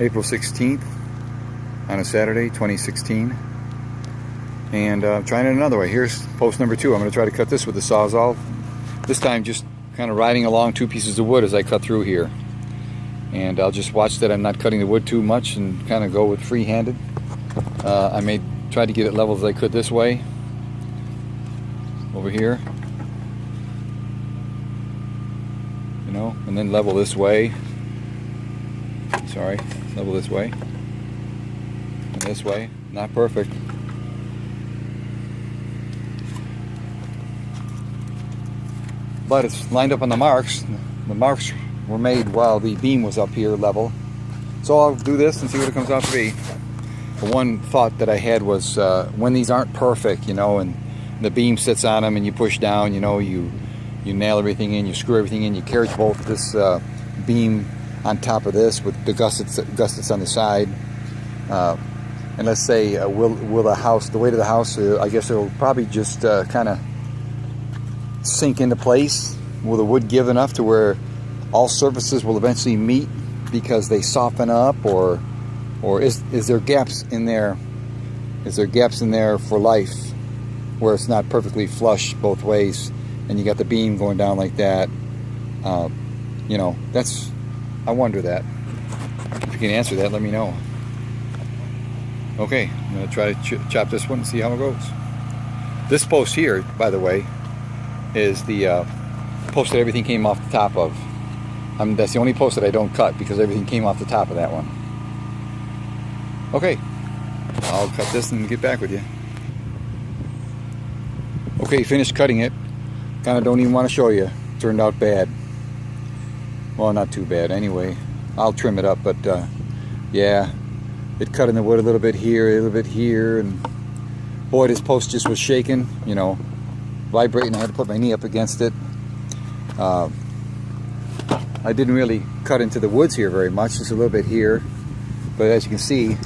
April 16th on a Saturday, 2016. And trying it another way. Here's post number 2. I'm going to try to cut this with the Sawzall. This time just kind of riding along 2 pieces of wood as I cut through here. And I'll just watch that I'm not cutting the wood too much and kind of go with free-handed. I may try to get it level as I could this way. Over here. You know, and then level this way. Sorry, level this way. And this way. Not perfect. But it's lined up on the marks. The marks were made while the beam was up here level. So I'll do this and see what it comes out to be. The one thought that I had was when these aren't perfect, you know, and the beam sits on them and you push down, you know, you nail everything in, you screw everything in, you carriage bolt this beam on top of this with the gussets on the side. And let's say, will the house, the weight of the house, I guess it'll probably just kind of sink into place. Will the wood give enough to where all surfaces will eventually meet because they soften up, or is there gaps in there? Is there gaps in there for life where it's not perfectly flush both ways, and you got the beam going down like that? You know, that's, I wonder that. If you can answer that, let me know. Okay, I'm going to try to chop this one and see how it goes. This post here, by the way, is the post that everything came off the top of. That's the only post that I don't cut because everything came off the top of that one. Okay, I'll cut this and get back with you. Okay, finished cutting it. Kind of don't even want to show you. Turned out bad. Well, not too bad anyway. I'll trim it up, but yeah, it cut in the wood a little bit here, a little bit here, and boy, this post just was shaking, you know, vibrating. I had to put my knee up against it. I didn't really cut into the woods here very much, just a little bit here, but as you can see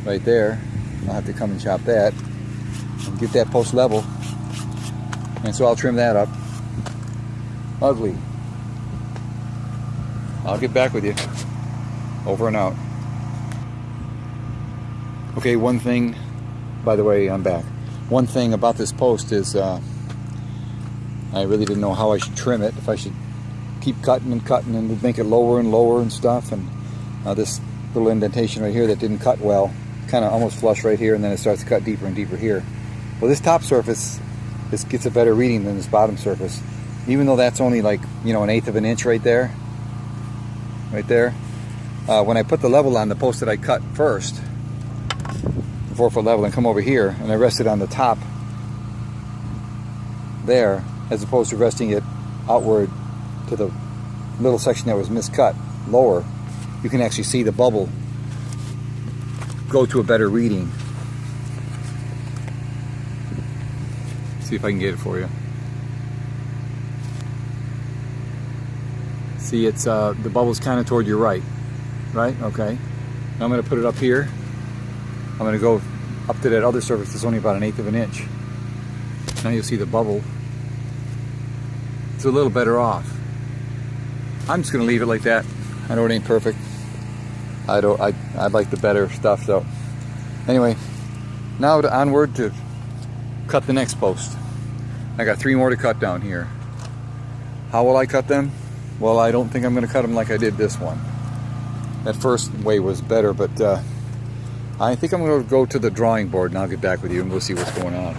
right there, I'll have to come and chop that and get that post level, and so I'll trim that up. Ugly. I'll get back with you. Over and out. Okay, one thing, by the way, I'm back. One thing about this post is I really didn't know how I should trim it, if I should keep cutting and make it lower and lower and stuff. And this little indentation right here that didn't cut well, kind of almost flush right here, and then it starts to cut deeper and deeper here. Well, this top surface, this gets a better reading than this bottom surface, even though that's only like, you know, 1/8 of an inch right there. Right there. When I put the level on the post that I cut first, the 4-foot level, and come over here, and I rest it on the top there, as opposed to resting it outward to the little section that was miscut lower, you can actually see the bubble go to a better reading. See if I can get it for you. See, it's the bubble's kind of toward your right, okay. Now I'm going to put it up here. I'm going to go up to that other surface that's only about 1/8 of an inch. Now you'll see the bubble. It's a little better off. I'm just going to leave it like that. I know it ain't perfect. I'd like the better stuff. So anyway, now onward to cut the next post. I got 3 more to cut down here. How will I cut them? Well, I don't think I'm going to cut them like I did this one. That first way was better, but I think I'm going to go to the drawing board and I'll get back with you and we'll see what's going on.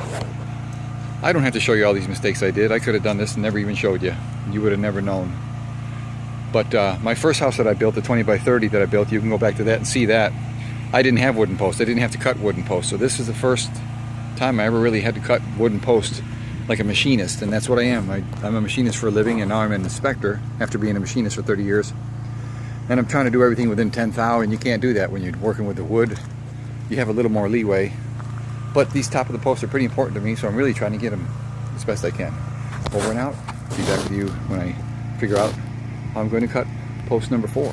I don't have to show you all these mistakes I did. I could have done this and never even showed you. You would have never known. But my first house that I built, the 20 by 30 that I built, you can go back to that and see that. I didn't have wooden posts. I didn't have to cut wooden posts. So this is the first time I ever really had to cut wooden posts like a machinist, and that's what I am. I'm a machinist for a living, and now I'm an inspector after being a machinist for 30 years. And I'm trying to do everything within 10 thou, and you can't do that when you're working with the wood. You have a little more leeway. But these top of the posts are pretty important to me, so I'm really trying to get them as best I can. Over and out. Be back with you when I figure out how I'm going to cut post number 4.